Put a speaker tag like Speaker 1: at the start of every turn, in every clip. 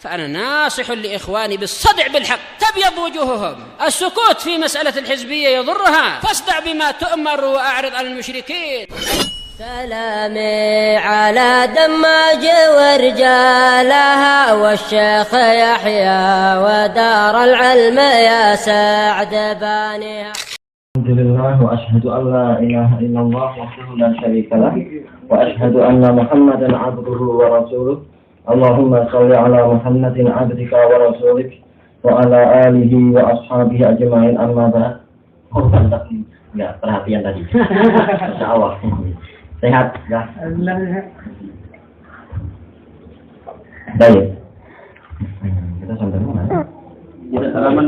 Speaker 1: فأنا ناصح لإخواني بالصدع بالحق تبيض وجوههم. السكوت في مسألة الحزبية يضرها، فاصدع بما تؤمر وأعرض عن المشركين.
Speaker 2: سلامي على دماج ورجالها والشيخ يحيى ودار العلم يا سعد بانيها.
Speaker 3: الحمد لله وأشهد أن لا إله إلا الله وحده لا شريك له وأشهد أن محمدا عبده ورسوله. اللهم صل على محمد عبدك ورسولك وعلى آله وأصحابه أجمعين. Amma ba'd. Enggak perhatian tadi. Masya Allah. Sehat ya. Baik. Kita sampai mana? Kita salaman.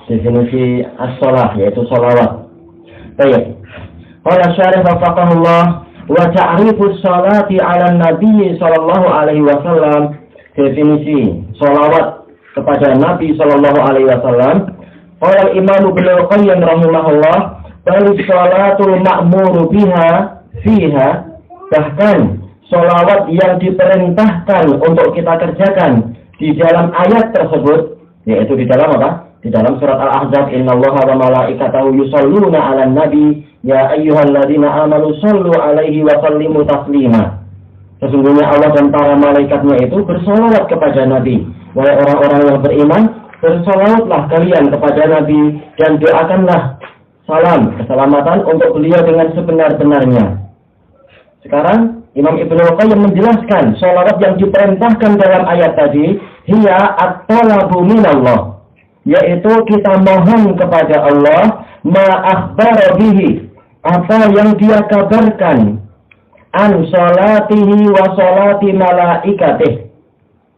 Speaker 3: Definisi as-shalah yaitu sholawat. Baik. Qala syarih wafaqahullah wa ta'rifus sholati 'ala nabi sallallahu alaihi wasallam. Definisi sholawat kepada Nabi sallallahu alaihi wasallam. Qala Imam Ibnu Qayyim rahimahullah, bal sholatul ma'muru biha fiha, bahkan sholawat yang diperintahkan untuk kita kerjakan di dalam ayat tersebut, yaitu di dalam apa? Di dalam surat Al-Ahzab, innallaha wa malaikatahu yusholluna 'alan nabi ya ayyuhalladzina amanu shollu 'alaihi wa sallimu taslima. Sesungguhnya Allah dan para malaikatnya itu bersolawat kepada Nabi. Wahai orang-orang yang beriman, bersolawatlah kalian kepada Nabi dan doakanlah salam keselamatan untuk beliau dengan sebenar-benarnya. Sekarang Imam Ibnu Qayyim menjelaskan sholawat yang diperintahkan dalam ayat tadi, hiya at-talabu minallah, yaitu kita mohon kepada Allah ma akhbara bihi, apa yang dia kabarkan, an sholatihi wa sholati malaikatih,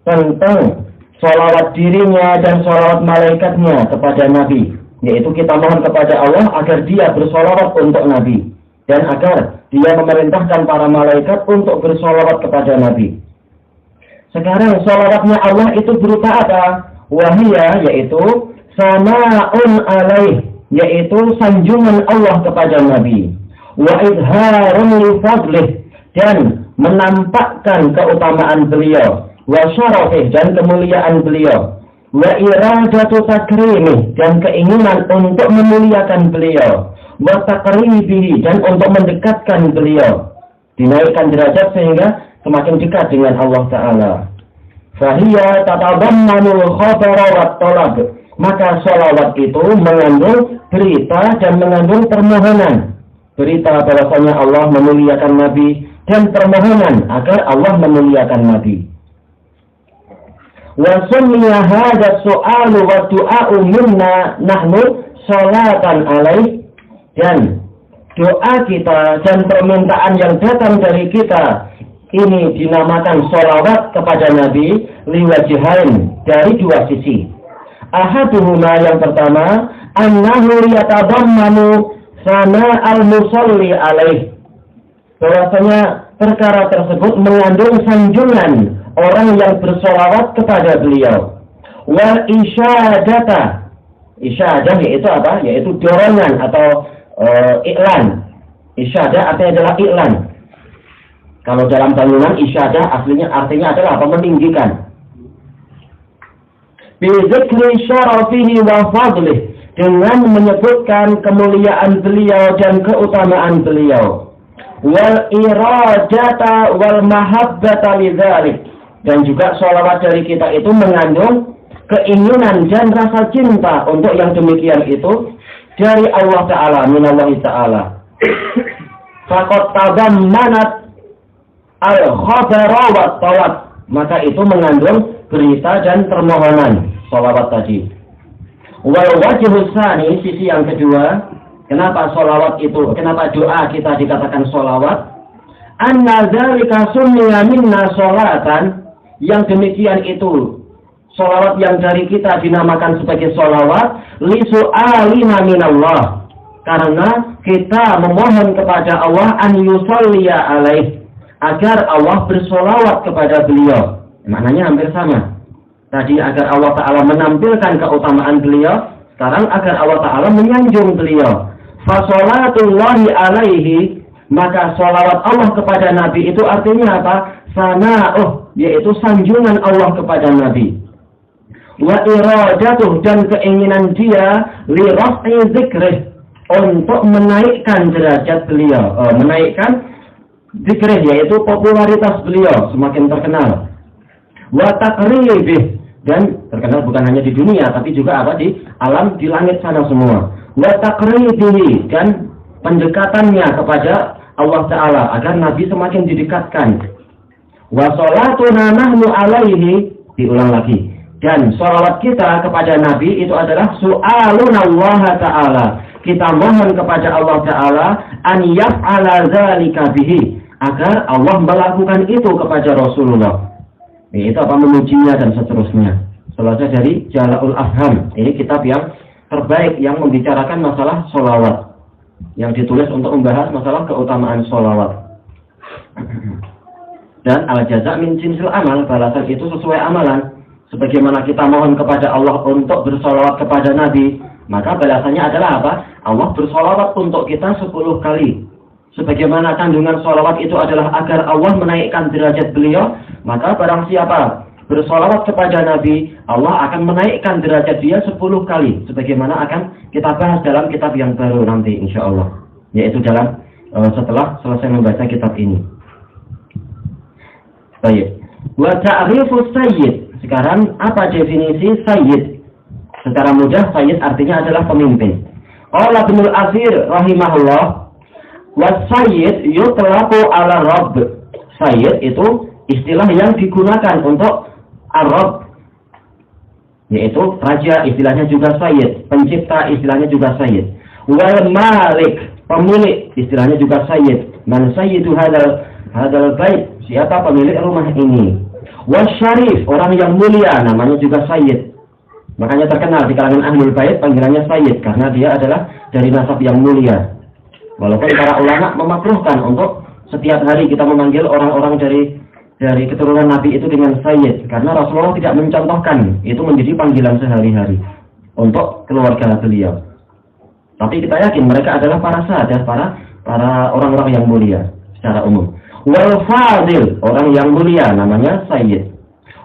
Speaker 3: tentang sholawat dirinya dan sholawat malaikatnya kepada Nabi, yaitu kita mohon kepada Allah agar dia bersolawat untuk Nabi dan agar dia memerintahkan para malaikat untuk bersolawat kepada Nabi. Sekarang sholawatnya Allah itu berupa apa? Wahiyya, yaitu sana'un alaih, yaitu sanjungan Allah kepada Nabi, wa idharun li fadlih, dan menampakkan keutamaan beliau, wa syarafih, dan kemuliaan beliau, wa iradatu takrimih, dan keinginan untuk memuliakan beliau, wa taqribihi, dan untuk mendekatkan beliau, dinaikkan derajat sehingga semakin dekat dengan Allah Ta'ala. Fahiyya tatadammanul khabara wat talab, maka sholawat itu mengandung berita dan mengandung permohonan. Berita bahwasanya Allah memuliakan Nabi dan permohonan agar Allah memuliakan Nabi. Wa summiya hadha su'alu wa du'a'u minna nahnu sholatan alaih, dan doa kita dan permintaan yang datang dari kita ini dinamakan sholawat kepada Nabi liwajihain, dari dua sisi. Ahaduhuma, yang pertama, annahu yatadammanu sana al-musalli alaih, bahwasanya perkara tersebut mengandung sanjungan orang yang bersolawat kepada beliau. Wal isyadata, isyadah yaitu apa? Yaitu dorongan atau iklan. Isyadah artinya adalah iklan. Kalau dalam bangunan isyadah artinya adalah apa? Meninggikan. Bi dzikri syarafihi wa fadlih, dengan menyebutkan kemuliaan beliau dan keutamaan beliau. Wal iradata wal mahabbata lidzalik, dan juga sholawat dari kita itu mengandung keinginan dan rasa cinta untuk yang demikian itu dari Allah Ta'ala, minallahi Ta'ala. Faqad tadammanat al-khabara wa talab, maka itu mengandung berita dan permohonan sholawat tadi. Wal wajhu tsani, sisi yang kedua, kenapa sholawat itu, kenapa doa kita dikatakan sholawat? Anna dzalika summiya minna sholatan, yang demikian itu sholawat yang dari kita dinamakan sebagai sholawat li su'alina minallah, karena kita memohon kepada Allah an yusalliya alaih, agar Allah bersolawat kepada beliau. Maknanya hampir sama. Tadi agar Allah Ta'ala menampilkan keutamaan beliau, sekarang agar Allah Ta'ala menyanjung beliau. Fasolatullahi alaihi, Maka sholawat Allah kepada Nabi itu artinya apa? Sana'uh, yaitu sanjungan Allah kepada Nabi. Wa iradatuh, dan keinginan dia li raf'i zikrih, untuk menaikkan derajat beliau, menaikkan zikrih, yaitu popularitas beliau semakin terkenal. Wa taqribih, dan terkenal bukan hanya di dunia tapi juga apa, di alam, di langit sana semua. Wa taqribihi, dan pendekatannya kepada Allah Ta'ala agar Nabi semakin didekatkan. Wa sholatuna nahnu alaihi, diulang lagi, dan sholawat kita kepada Nabi itu adalah su'alun Allah Ta'ala, kita mohon kepada Allah Ta'ala an yaf'ala dzalika bihi, agar Allah melakukan itu kepada Rasulullah. Itu apa, memujinya dan seterusnya. Selesai dari Jala'ul Afham. Ini kitab yang terbaik yang membicarakan masalah sholawat, yang ditulis untuk membahas masalah keutamaan sholawat. Dan al-jaza' min jinsil amal, balasan itu sesuai amalan. Sebagaimana kita mohon kepada Allah untuk bersolawat kepada Nabi, maka balasannya adalah apa? Allah bersolawat untuk kita 10 kali. Sebagaimana kandungan solawat itu adalah agar Allah menaikkan derajat beliau, maka barang siapa bersolawat kepada Nabi, Allah akan menaikkan derajat dia 10 kali. Sebagaimana akan kita bahas dalam kitab yang baru nanti insya Allah, yaitu dalam setelah selesai membaca kitab ini. Baik. Wa ta'rifus sayyid. Sekarang apa definisi sayyid? Secara mudah, sayyid artinya adalah pemimpin. Qala Ibnul Athir rahimahullah, wa sayyid yutlaqu ala rabb. Sayyid itu istilah yang digunakan untuk ar-rabb, yaitu raja, istilahnya juga sayyid. Pencipta, istilahnya juga sayyid. Wal malik, pemilik, istilahnya juga sayyid. Man sayyidu hadal bait, siapa pemilik rumah ini. Wasyarif, orang yang mulia, namanya juga sayyid. Makanya terkenal di kalangan ahlul bait panggilannya sayyid, karena dia adalah dari nasab yang mulia. Walaupun para ulama memakruhkan untuk setiap hari kita memanggil orang-orang dari keturunan Nabi itu dengan sayyid, karena Rasulullah tidak mencontohkan itu menjadi panggilan sehari-hari untuk keluarga beliau. Tapi kita yakin mereka adalah para sahadat, para orang-orang yang mulia secara umum. Wal fadil, orang yang mulia, namanya sayyid.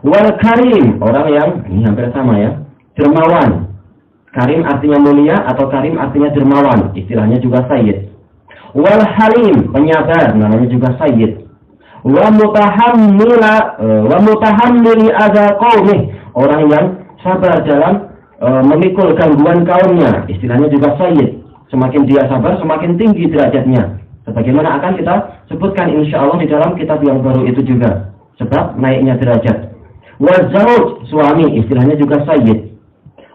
Speaker 3: Wal karim, orang yang, ini hampir sama ya, dermawan. Karim artinya mulia atau karim artinya dermawan, istilahnya juga sayyid. Wal halim, penyabar, namanya juga sayyid. Wa mutahammili adza qaumih, orang yang sabar dalam memikul gangguan kaumnya, istilahnya juga sayyid. Semakin dia sabar, semakin tinggi derajatnya. Sebagaimana akan kita sebutkan insya Allah di dalam kitab yang baru itu juga, sebab naiknya derajat. Wa zawj, suami, istilahnya juga sayyid.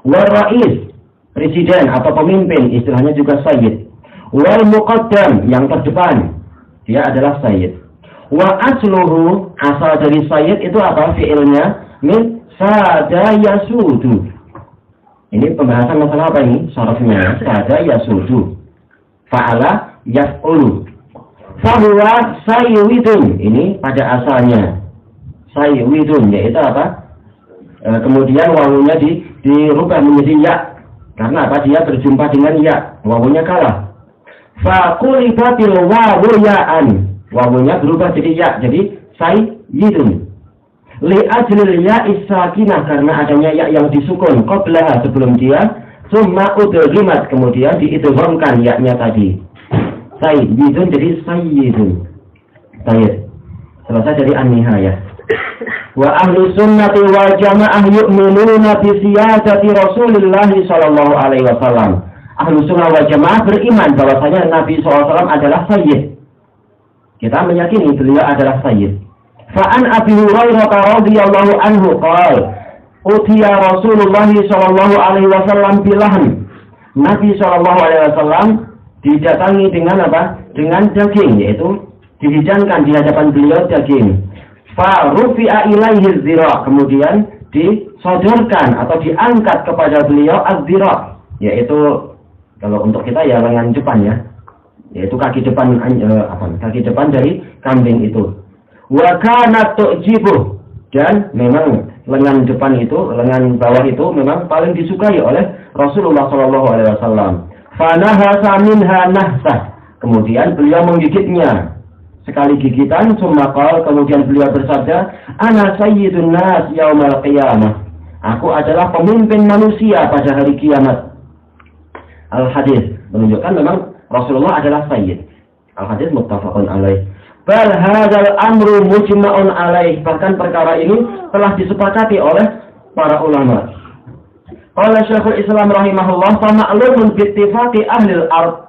Speaker 3: Wa rais, presiden atau pemimpin, istilahnya juga sayyid. Wal muqaddam, yang terdepan, dia adalah sayyid. Wa asluhu, asal dari sayyid itu apa? Fi'ilnya min sada yasudu. Ini pembahasan masalah apa ini? Sarafnya sada yasudu. Fa'ala yaf'ulu. Fahuwa sayyidun. Ini pada asalnya sayyidun, yaitu apa? Kemudian wawunya dirubah menjadi ya. Karena apa? Dia berjumpa dengan ya. Wawunya kalah. Faqulibatil wawu ya'an. Wawunya berubah jadi ya. Jadi sayyidun. Li ajlil ya'is sakinah, karena adanya ya yang disukun qablaha, sebelum dia. Summa udghimat, kemudian diidghamkan ya-nya tadi. Sayyidun jadi sayyidun. Baik. Selesai dari an-nihayah. Wa ahlu sunnati wal jamaah yu'minuna bi siyasati Rasulullah sallallahu alaihi wasallam. Ahlu sunnah wal jamaah beriman bahwasanya Nabi SAW adalah sayyid. Kita meyakini beliau adalah sayyid. Fa'an Abi Hurairah radhiyallahu anhu qala utiya Rasulullah sallallahu alaihi wasallam bilahm. Nabi sallallahu alaihi wasallam didatangi dengan apa? Dengan daging, yaitu dihidangkan di hadapan beliau daging. Fa rufi'a ilaihi dzira', kemudian disodorkan atau diangkat kepada beliau az-dzira', yaitu kalau untuk kita ya lengan depan ya, yaitu kaki depan kaki depan dari kambing itu. Wa kanat tu'jibuh, dan memang lengan depan itu, lengan bawah itu memang paling disukai oleh Rasulullah sallallahu alaihi wasallam. Fanahasa minha nahsah, Kemudian beliau menggigitnya. Sekali gigitan, summa qala, kemudian beliau bersabda, ana sayyidun nas yaumal qiyamah. Aku adalah pemimpin manusia pada hari kiamat. Al-hadis menunjukkan memang Rasulullah adalah sayyid. Al-hadis muttafaqun alaih. Bal hadzal amru mujma'un alaih. Bahkan perkara ini telah disepakati oleh para ulama. Qala Syekhul Islam rahimahullah, fa ma'lumun bi ittifaqi ahli al-ard.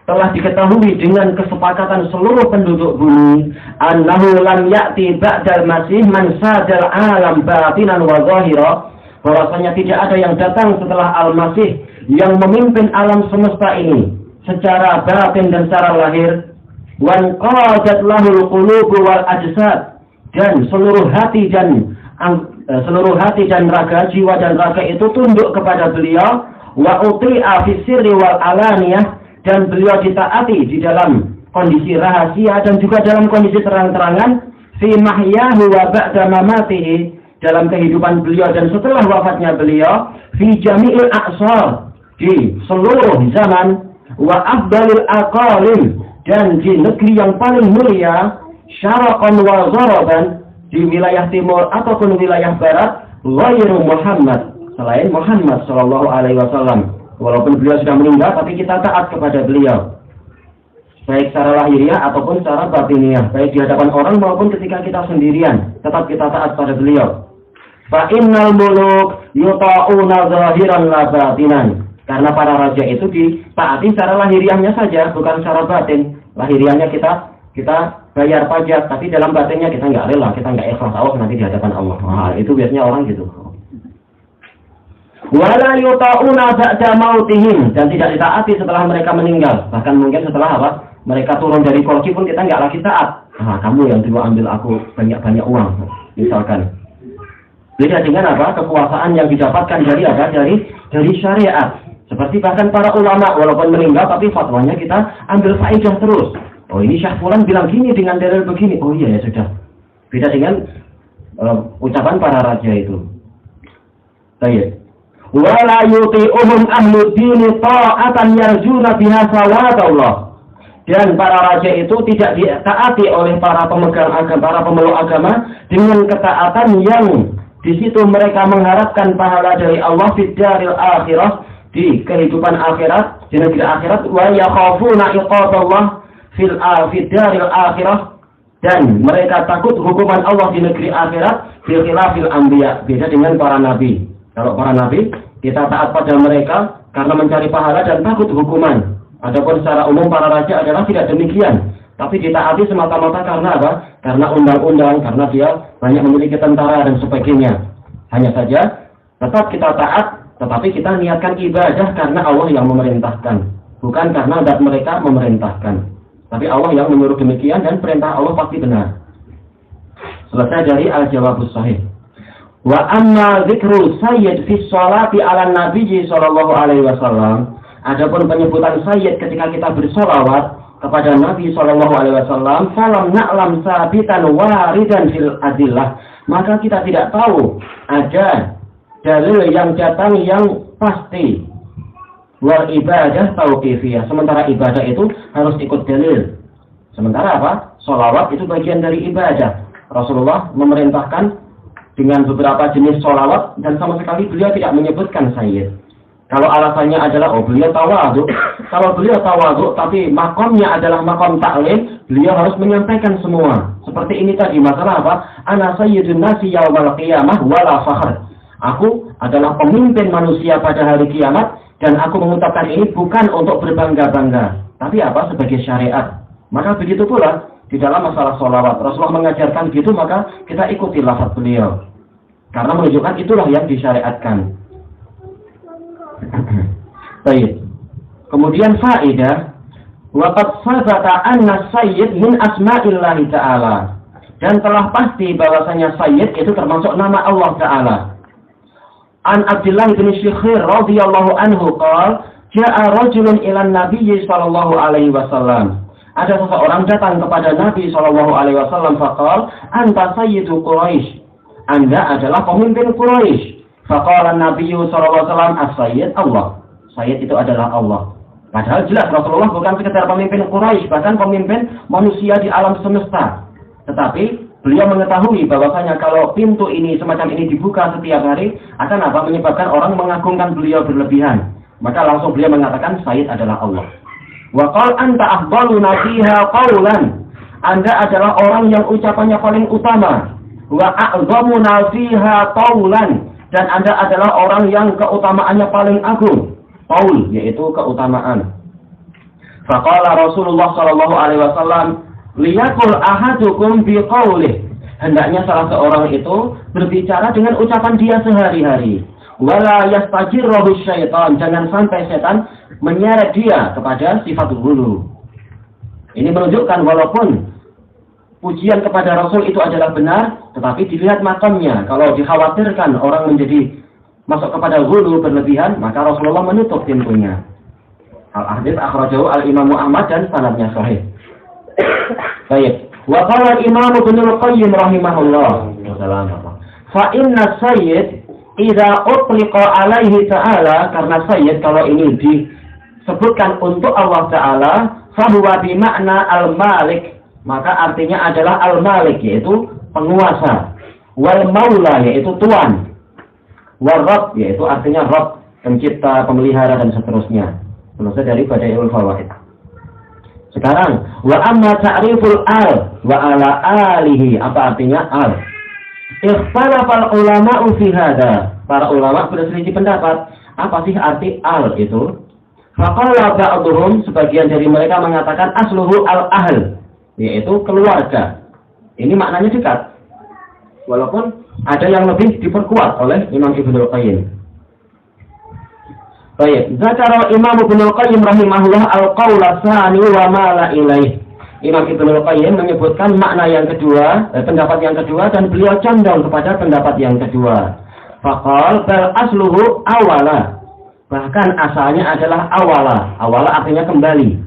Speaker 3: Telah diketahui dengan kesepakatan seluruh penduduk bumi, annahu lam ya'ti ba'dal masih man sadal alam batinan wa zahira, bahwasanya tidak ada yang datang setelah al-masih yang memimpin alam semesta ini secara batin dan secara lahir, wan qadat lahul qulubu wal ajsad, dan seluruh hati dan raga, jiwa dan raga itu tunduk kepada beliau, wa uti'a fi sirri wal alaniyah, dan beliau ditaati di dalam kondisi rahasia dan juga dalam kondisi terang-terangan, fi mahyahu wa ba'da mamatihi, dalam kehidupan beliau dan setelah wafatnya beliau, fi jami'il a'sar, di seluruh zaman, wa afdalil aqalim, dan di negeri yang paling mulia, syaraqan wa gharaban, di wilayah timur ataupun wilayah barat, ghairu Muhammad, selain Muhammad sallallahu alaihi wasallam. Walaupun beliau sudah meninggal, tapi kita taat kepada beliau, baik secara lahiriah ataupun secara batiniah, baik di hadapan orang maupun ketika kita sendirian, tetap kita taat pada beliau. Fa innal muluk yuta'una zahiran la batinan. Karena para raja itu ditaati secara lahiriahnya saja, bukan secara batin. Lahiriahnya kita bayar pajak, tapi dalam batinnya kita nggak rela, kita nggak ikhlas, nanti di hadapan Allah. Nah, itu biasanya orang gitu. Wala yuta'una ba'da mautihim, dan tidak ditaati setelah mereka meninggal. Bahkan mungkin setelah mereka turun dari kursi pun kita nggak lagi taat. Kamu yang dulu ambil aku banyak-banyak uang, misalkan. Beda dengan kekuasaan yang didapatkan dari syariat. Seperti bahkan para ulama walaupun meninggal tapi fatwanya kita ambil faedah terus. Oh, ini Syekh Fulan bilang gini dengan dalil begini. Oh iya ya sudah. Beda dengan ucapan para raja itu. Baik. Wala yuti'uhum ahlu dini ta'atan yarjuna biha sawaballah. Dan para raja itu tidak ditaati oleh para pemegang agama, para pemeluk agama dengan ketaatan yang di situ mereka mengharapkan pahala dari Allah fid daril akhirah, di kehidupan akhirat, di negeri akhirat, wa yakhafuna iqaballah fid daril akhirah, dan mereka takut hukuman Allah di negeri akhirat, fil khilafil anbiya, beda dengan para nabi. Kalau para nabi, kita taat pada mereka karena mencari pahala dan takut hukuman. Adapun secara umum para raja adalah tidak demikian, tapi ditaati semata-mata karena Karena undang-undang, karena dia banyak memiliki tentara dan sebagainya. Hanya saja tetap kita taat, tetapi kita niatkan ibadah karena Allah yang memerintahkan, bukan karena zat mereka memerintahkan. Tapi Allah yang menyuruh demikian dan perintah Allah pasti benar. Selesai dari al-jawabus sahih. Wa amma dzikru sayyid fi sholati ala nabiyyi sallallahu alaihi wasallam. Adapun penyebutan sayyid ketika kita bersolawat kepada Nabi sallallahu alaihi wasallam, falam na'lam sabitan waridan fil adillah. Maka kita tidak tahu ada dalil yang datang yang pasti. Wal ibadah tauqifiyah. Sementara ibadah itu harus ikut dalil. Sementara sholawat itu bagian dari ibadah. Rasulullah memerintahkan dengan beberapa jenis sholawat dan sama sekali beliau tidak menyebutkan sayyid. Kalau alasannya adalah beliau tawadhu, kalau beliau tawadhu tapi makomnya adalah makom ta'lim, beliau harus menyampaikan semua. Seperti ini tadi masalah ana sayyidun nasi yaumal qiyamah wala fakhr. Aku adalah pemimpin manusia pada hari kiamat dan aku mengucapkan ini bukan untuk berbangga-bangga, tapi sebagai syariat. Maka begitu pula di dalam masalah sholawat, Rasulullah mengajarkan gitu, maka kita ikuti lafaz beliau. Karena menunjukkan itulah yang disyariatkan. Baik. Kemudian faedah, waqad sabata anna sayyid min asma'illahi ta'ala. Dan telah pasti bahwasanya sayyid itu termasuk nama Allah Ta'ala. An Abdullah bin Syikhir radhiyallahu anhu qala, ja'a rajulun ila an-nabiy sallallahu alaihi wasallam. Ada seseorang datang kepada Nabi sallallahu alaihi wasallam faqala, anta sayyidu Quraisy. Anda adalah pemimpin Quraisy. Faqala Nabi sallallahu alaihi wasallam, as-sayyid Allah. Sayyid itu adalah Allah. Padahal jelas Rasulullah bukan sekedar pemimpin Quraisy, bahkan pemimpin manusia di alam semesta. Tetapi beliau mengetahui bahwasanya kalau pintu ini semacam ini dibuka setiap hari akan apa? Menyebabkan orang mengagungkan beliau berlebihan. Maka langsung beliau mengatakan Sayyid adalah Allah. Wa qala anta afdaluna fiha qawlan. Anda adalah orang yang ucapannya paling utama. Wa a'zamuna fiha taulan. Dan Anda adalah orang yang keutamaannya paling agung. Taul yaitu keutamaan. Faqala Rasulullah sallallahu alaihi wasallam, liyaqul ahadukum biqaulih. Hendaknya salah seorang itu berbicara dengan ucapan dia sehari-hari. Wala yastajirruhu syaitan. Jangan sampai setan menyeret dia kepada sifat ghulu. Ini menunjukkan walaupun pujian kepada Rasul itu adalah benar, tetapi dilihat makamnya. Kalau dikhawatirkan orang menjadi masuk kepada ghulu berlebihan, maka Rasulullah menutup pintunya. Al-Hadits akhrajahu al-Imam Ahmad dan sanadnya sahih. Baik. Wa qala al-Imam Ibnul Qayyim rahimahullah, fa inna sayyid idza utliqa alaihi ta'ala, karena sayyid kalau ini disebutkan untuk Allah Ta'ala, fahuwa bimakna al-malik, maka artinya adalah al-malik, yaitu penguasa, wal maula, yaitu tuan, wal rabb, yaitu artinya rabb, pencipta, pemelihara, dan seterusnya. Selesai dari Bada'iul Fawaid. Sekarang, wa amma ta'riful al wa ala alihi, apa artinya al? Ikhtalafal ulama'u fi hadza. Para ulama berselisih pendapat, apa sih arti al itu? Faqala ba'dhum, sebagian dari mereka mengatakan asluhu al-ahl, yaitu keluarga. Ini maknanya dekat. Walaupun ada yang lebih diperkuat oleh Imam Ibnul Qayyim. Baik, zakara Imam Ibnul Qayyim rahimahullah al-qaula tsani wa ma la ilaih. Imam Ibnul Qayyim menyebutkan makna yang kedua, pendapat yang kedua, dan beliau condong kepada pendapat yang kedua. Faqal bal asluhu awala. Bahkan asalnya adalah awala. Awala artinya kembali.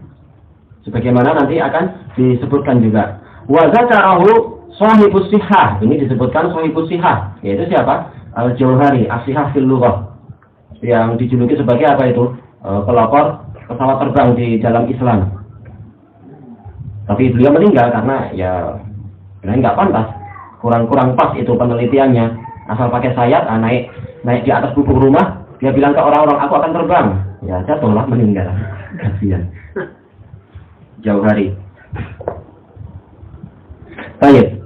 Speaker 3: Sebagaimana nanti akan disebutkan juga. Wa zakarahu shahibus sihah. Ini disebutkan shahibus sihah, yaitu siapa? Al-Jauhari, as-sihah fil lughah. Yang dijuluki sebagai apa itu? Pelopor pesawat terbang di dalam Islam. Tapi beliau meninggal karena ya nggak pantas, kurang pas itu penelitiannya. Asal pakai sayap, naik di atas pupuk rumah, dia bilang ke orang-orang aku akan terbang, ya jatuhlah meninggal. Kasihan. Jauhari. Baik.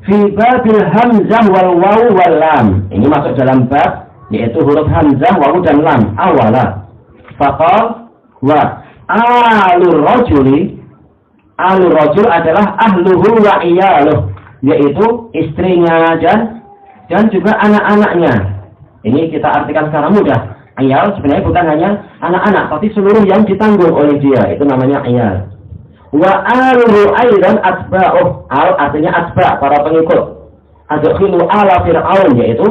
Speaker 3: Fi babil hamzah wal waw wal lam. Ini masuk dalam bab yaitu huruf hamzah, waw dan lam. Awala. Faqal wa alur rajuli. Alur rajul adalah ahluhu wa iyaluh, yaitu istrinya dan juga anak-anaknya. Ini kita artikan secara mudah. Iyal sebenarnya bukan hanya anak-anak, tapi seluruh yang ditanggung oleh dia, itu namanya iyal. Wa aluhu aidan atba'uh. Al artinya atba', para pengikut. Adkhilu ala fir'aun, yaitu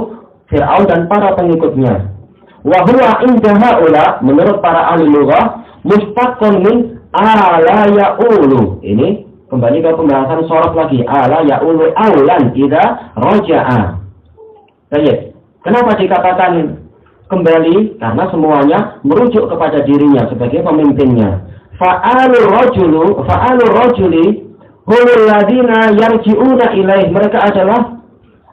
Speaker 3: Fir'aun dan para pengikutnya. Wa huwa inda haula, menurut para ahli lughah, mustaqqun min ala ya'ulu. Ini kembali ke pembahasan shorof lagi. Ala ya'ulu aulan idza raja'a. Baik. Kenapa dikatakan kembali? Karena semuanya merujuk kepada dirinya sebagai pemimpinnya. Fa'alur rajuli humul ladzina yarji'una ilaih. Mereka adalah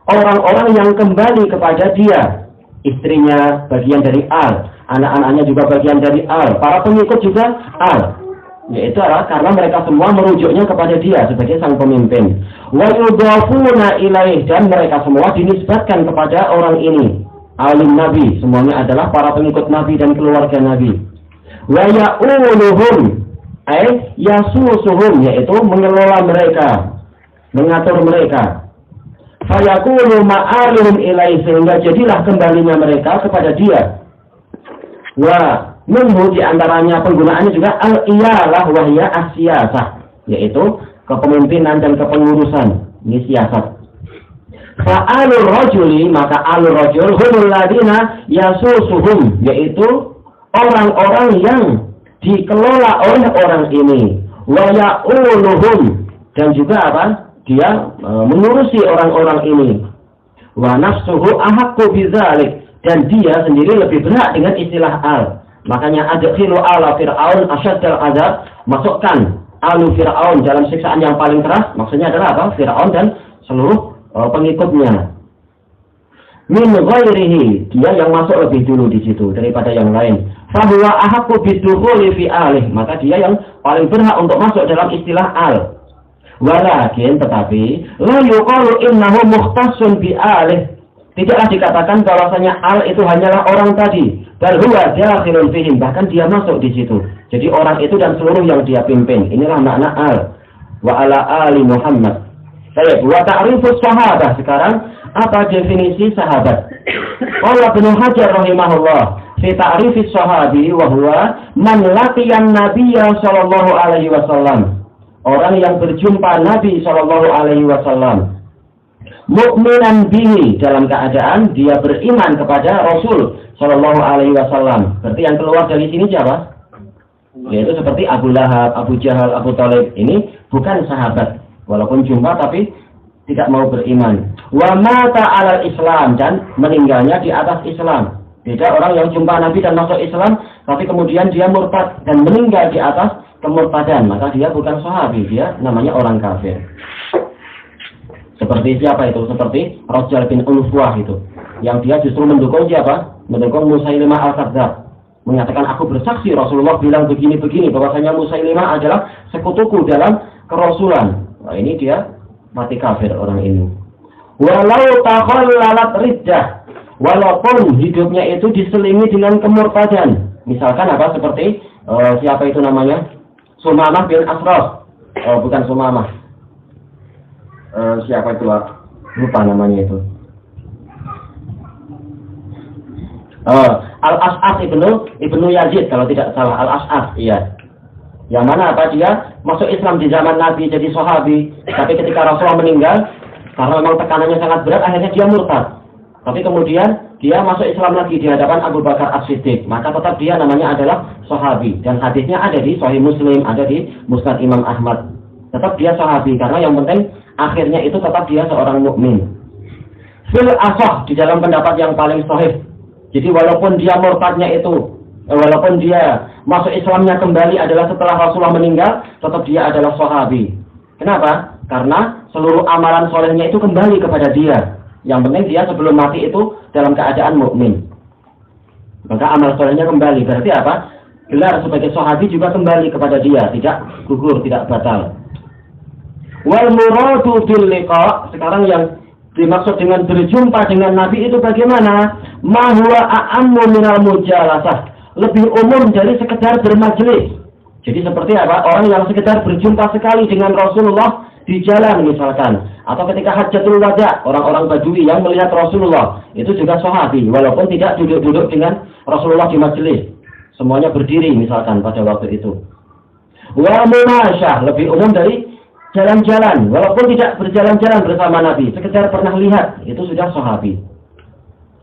Speaker 3: orang-orang yang kembali kepada dia. Istrinya bagian dari al, anak-anaknya juga bagian dari al, para pengikut juga al. Yaitu karena mereka semua merujuknya kepada dia sebagai sang pemimpin. Wa yudhafuna ilaih, dan mereka semua dinisbatkan kepada orang ini. Alim Nabi, semuanya adalah para pengikut Nabi dan keluarga Nabi. Wa ya'uluhum, yasusuhum, yaitu mengelola mereka, mengatur mereka. Fayaqulu ma'aluhum ilaih, sehingga jadilah kembalinya mereka kepada dia. Wa minhu, di antaranya penggunaannya juga al-iyalah wahya as-siyasah, yaitu kepemimpinan dan kepengurusan. Ini siasat. Fa'alur rajuli, maka alur rajul humul ladina yasusuhum, yaitu orang-orang yang dikelola oleh orang ini. Wa ya'uluhum, dan juga apa? Dia mengurusi orang-orang ini. Wa nafsuhu ahaqqu bidzalik, dan dia sendiri lebih berhak dengan istilah al. Makanya adkhilu ala fir'aun asyaddal azab, masukkan alu fir'aun dalam siksaan yang paling keras. Maksudnya adalah apa? Fir'aun dan seluruh pengikutnya. Min ghairihi, dia yang masuk lebih dulu di situ daripada yang lain. Fahuwa ahaqqu bidukhuli fi alih, maka dia yang paling berhak untuk masuk dalam istilah al. Walakin tetapi la yuqalu innahu mukhtassun bi alih. Tidaklah dikatakan bahwasanya al itu hanyalah orang tadi, bal huwa dakhilun fihim, bahkan dia masuk di situ. Jadi orang itu dan seluruh yang dia pimpin. Inilah makna al. Wa ala ali Muhammad. Baik, wa ta'rifus sahabah. Sekarang apa definisi sahabat? Qala Ibnu Hajar rahimahullah fi ta'rifis sahabi wa huwa man laqiyan nabiyya sallallahu alaihi wasallam. Orang yang berjumpa Nabi sallallahu alaihi wasallam. Mukminan bihi, dalam keadaan dia beriman kepada Rasul sallallahu alaihi wasallam. Berarti yang keluar dari sini siapa? Yaitu seperti Abu Lahab, Abu Jahal, Abu Thalib. Ini bukan sahabat. Walaupun jumpa tapi tidak mau beriman. Wa mata 'alal Islam, dan meninggalnya di atas Islam. Beda orang yang jumpa Nabi dan masuk Islam tapi kemudian dia murtad dan meninggal di atas kemurtadan, maka dia bukan sahabi, dia namanya orang kafir. Seperti siapa itu? Seperti Rajal bin Ulfuah itu, yang dia justru mendukung siapa? Mendukung Musailimah al-Kadzdzab, menyatakan aku bersaksi Rasulullah bilang begini-begini, bahwasanya Musailimah adalah sekutuku dalam kerasulan. Nah, ini dia mati kafir orang ini. Walau takhallalat riddah, walaupun hidupnya itu diselingi dengan kemurtadan. Misalkan apa? Seperti siapa itu namanya? Sumamah bin Asraf. Bukan Sumamah. Siapa itu? Lupa namanya itu. Al-As'as ibnu Yazid kalau tidak salah. Al-As'as, iya. Yang mana apa? Dia masuk Islam di zaman Nabi jadi sahabi, tapi ketika Rasulullah meninggal karena memang tekanannya sangat berat, akhirnya dia murtad. Tapi kemudian dia masuk Islam lagi di hadapan Abu Bakar As-Siddiq, maka tetap dia namanya adalah sahabi, dan hadisnya ada di Sahih Muslim, ada di Musnad Imam Ahmad. Tetap dia sahabi karena yang penting akhirnya itu tetap dia seorang mukmin. Fil asah, di dalam pendapat yang paling sahih. Jadi walaupun dia murtadnya itu, walaupun dia masuk Islamnya kembali adalah setelah Rasulullah meninggal, tetap dia adalah sahabi. Kenapa? Karena seluruh amalan solehnya itu kembali kepada dia. Yang penting dia sebelum mati itu dalam keadaan mukmin. Maka amal solehnya kembali. Berarti apa? Gelar sebagai sahabi juga kembali kepada dia, tidak gugur, tidak batal. Wal muradu bil liqa, sekarang yang dimaksud dengan berjumpa dengan Nabi itu bagaimana? Ma huwa a'ammu minal mujalasah, lebih umum dari sekedar bermajelis. Jadi seperti apa? Orang yang sekedar berjumpa sekali dengan Rasulullah di jalan misalkan, atau ketika Hajjatul Wada, orang-orang Badui yang melihat Rasulullah, itu juga sahabi, walaupun tidak duduk-duduk dengan Rasulullah di majelis. Semuanya berdiri misalkan pada waktu itu. Wa munasyah, lebih umum dari jalan-jalan, walaupun tidak berjalan-jalan bersama Nabi, sekedar pernah lihat, itu sudah sahabi.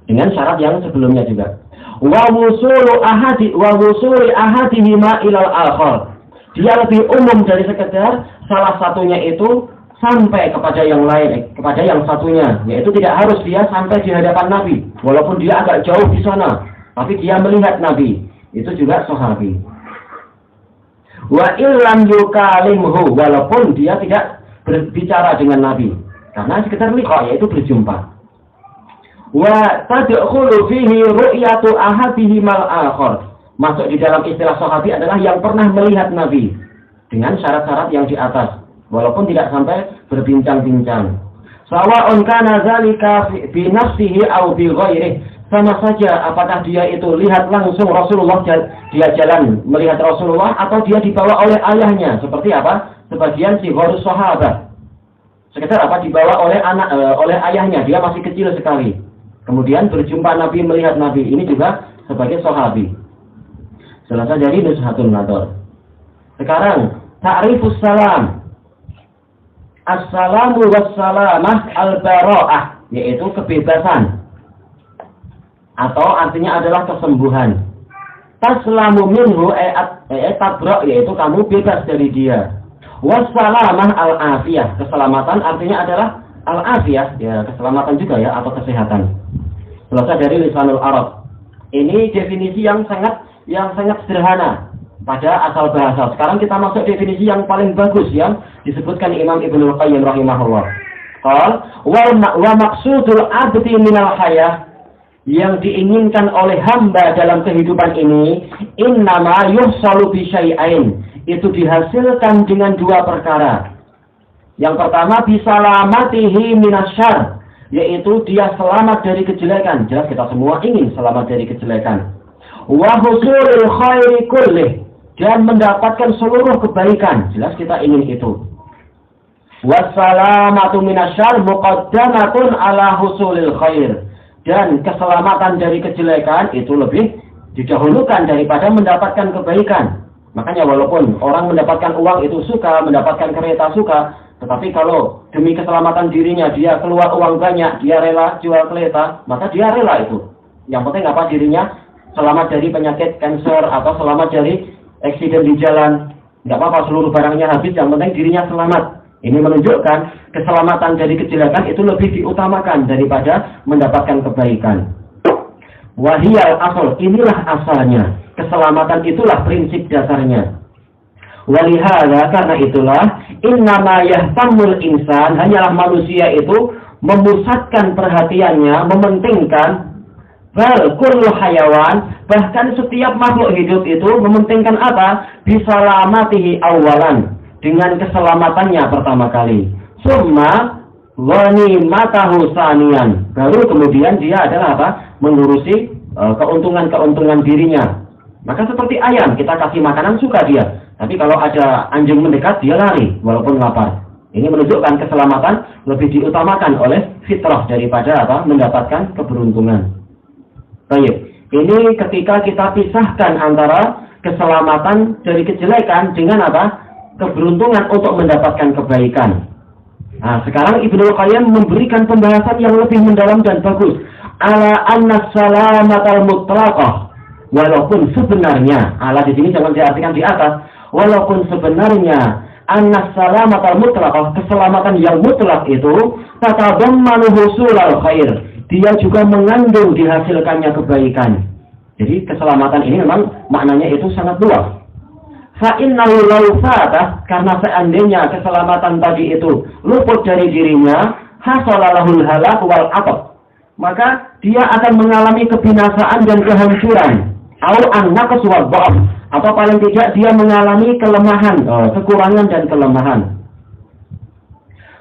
Speaker 3: Dengan syarat yang sebelumnya juga. Wa wusuli ahadihima ilal akhar. Dia lebih umum dari sekedar salah satunya itu sampai kepada yang lain, kepada yang satunya, yaitu tidak harus dia sampai di hadapan Nabi, walaupun dia agak jauh di sana, tapi dia melihat Nabi, itu juga sahabi. Wa illam yukalimhu, walaupun dia tidak berbicara dengan Nabi, karena sekedar liqa, yaitu berjumpa. Wa tadkhulu fihi ru'yatu ahadihimal akhar. Masuk di dalam istilah sahabi adalah yang pernah melihat Nabi dengan syarat-syarat yang di atas, walaupun tidak sampai berbincang-bincang. Sawa'un kana zalika bi nafsihi aw bi ghairihi, sama saja apakah dia itu lihat langsung Rasulullah, dia jalan melihat Rasulullah, atau dia dibawa oleh ayahnya, seperti apa? Sebagian sigharus sahabat. Sekedar apa? Dibawa oleh oleh ayahnya, dia masih kecil sekali. Kemudian berjumpa Nabi, melihat Nabi, ini juga sebagai sahabi. Selesai dari nushatun nador. Sekarang ta'rifus salam. Assalamu wassalamah al-bara'ah, yaitu kebebasan, atau artinya adalah kesembuhan. Taslamu minhu tabra', yaitu kamu bebas dari dia. Wassalamah al-afiyah, keselamatan artinya adalah al-afiyah, ya keselamatan juga ya, atau kesehatan. Selesai dari lisanul Arab. Ini definisi yang sangat yang sangat sederhana pada asal bahasa. Sekarang kita masuk definisi yang paling bagus yang disebutkan Imam Ibnu Qayyim rahimahullah. Qal wa maqsudul abdi minal hayah, yang diinginkan oleh hamba dalam kehidupan ini, innama yuhsalu bi syai'ain, itu dihasilkan dengan dua perkara. Yang pertama bisalamatihi minasyarr, yaitu dia selamat dari kejelekan. Jelas kita semua ingin selamat dari kejelekan. Wa husulil khairi kullih, dan mendapatkan seluruh kebaikan. Jelas kita ingin itu. Wassalamatu minasyarr muqaddamatun ala husulil khair, dan keselamatan dari kejelekan itu lebih didahulukan daripada mendapatkan kebaikan. Makanya walaupun orang mendapatkan uang itu suka, mendapatkan kereta suka, tetapi kalau demi keselamatan dirinya dia keluar uang banyak, dia rela jual kereta, maka dia rela itu. Yang penting apa, dirinya selamat dari penyakit kanker atau selamat dari eksiden di jalan. Tidak apa-apa seluruh barangnya habis, yang penting dirinya selamat. Ini menunjukkan keselamatan dari kejelekan itu lebih diutamakan daripada mendapatkan kebaikan. Wahiyal asal, inilah asalnya. Keselamatan itulah prinsip dasarnya. Walihada, karena itulah, innama yahtamul insan, hanyalah manusia itu memusatkan perhatiannya, mementingkan, bal kullu hayawan, bahkan setiap makhluk hidup itu mementingkan apa? Bisalamatihi awalan, dengan keselamatannya pertama kali. Summa ghanimatahu saniyan, baru kemudian dia adalah apa? Mengurusi keuntungan-keuntungan dirinya. Maka seperti ayam, kita kasih makanan suka dia, tapi kalau ada anjing mendekat dia lari walaupun lapar. Ini menunjukkan keselamatan lebih diutamakan oleh fitrah daripada apa? Mendapatkan keberuntungan. Baik, ini ketika kita pisahkan antara keselamatan dari kejelekan dengan apa? Keberuntungan untuk mendapatkan kebaikan. Nah, sekarang Ibnu Qayyim memberikan pembahasan yang lebih mendalam dan bagus. Ala anna salamatal mutlaqah, walaupun sebenarnya, ala di sini jangan diartikan di atas, walaupun sebenarnya anna salamatal mutlaqah, keselamatan yang mutlak itu tatadammanu husulal khair, dia juga mengandung dihasilkannya kebaikan. Jadi keselamatan ini memang maknanya itu sangat luas. Fa'innahu law fatah, karena seandainya keselamatan tadi itu luput dari dirinya, hasalalahul halak wal aqab, maka dia akan mengalami kebinasaan dan kehancuran. Au an-naqs wal dha'f, atau paling tidak dia mengalami kelemahan, kekurangan dan kelemahan.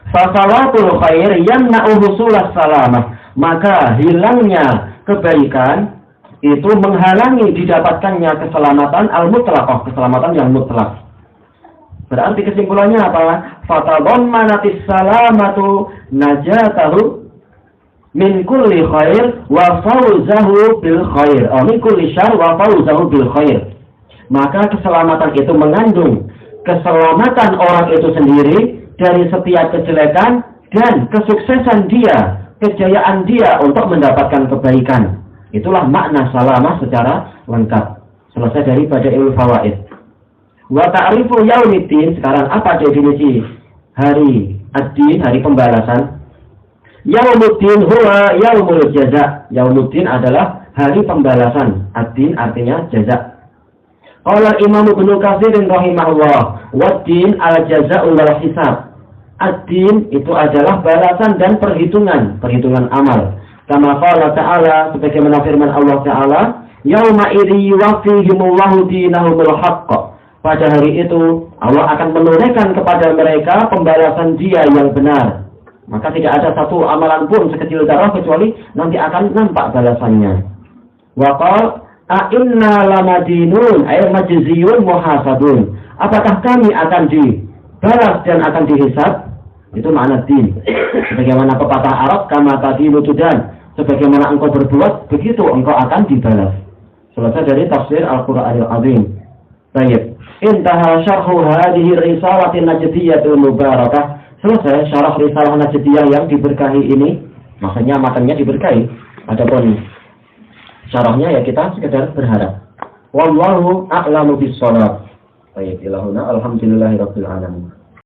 Speaker 3: Fasawatul khair yamna'u husulas salamah, maka hilangnya kebaikan itu menghalangi didapatkannya keselamatan al-mutlaqah, keselamatan yang mutlak. Berarti kesimpulannya apa? Fatadhammanatis salamatu najatahu min kulli khair wa fawzahu bil khair. Min kulli syarr wa fawzahu bil khair. Maka keselamatan itu mengandung keselamatan orang itu sendiri dari setiap kejelekan dan kesuksesan dia, kejayaan dia untuk mendapatkan kebaikan. Itulah makna salamah secara lengkap. Selesai dari Bada'iul Fawaid. Wa ta'rifu yaumiddin, sekarang apa definisi hari ad-din, hari pembalasan? Yaumuddin huwa yaumul jaza. Yaumuddin adalah hari pembalasan. Ad-din artinya jaza. Qala Imam Ibnu Katsir rahimahullah, wad-din al-jaza'u wal hisab. Ad-din itu adalah balasan dan perhitungan amal. Kama qala ta'ala, sebagaimana firman Allah Ta'ala, yauma idzi yuwaffihimullahu dinahumul haqq. Pada hari itu Allah akan menunaikan kepada mereka pembalasan dia yang benar. Maka tidak ada satu amalan pun sekecil darah kecuali nanti akan nampak balasannya. Wa qala a inna lamadinun ay majziyun muhasabun. Apakah kami akan dibalas dan akan dihisab? Itu makna din. Sebagaimana pepatah Arab, kama tadinu tudan, sebagaimana engkau berbuat, begitu engkau akan dibalas. Selesai dari tafsir Al-Qur'anil Azim. Baik. Intaha syarhu hadhihi risalatin najdiyatul mubarakah. Selesai syarah risalah Najdiyah yang diberkahi ini. Maksudnya matanya diberkahi. Adapun syarahnya ya kita sekedar berharap. Wallahu a'lamu bis-shawab. Baik, ilahuna alhamdulillahirabbil alamin.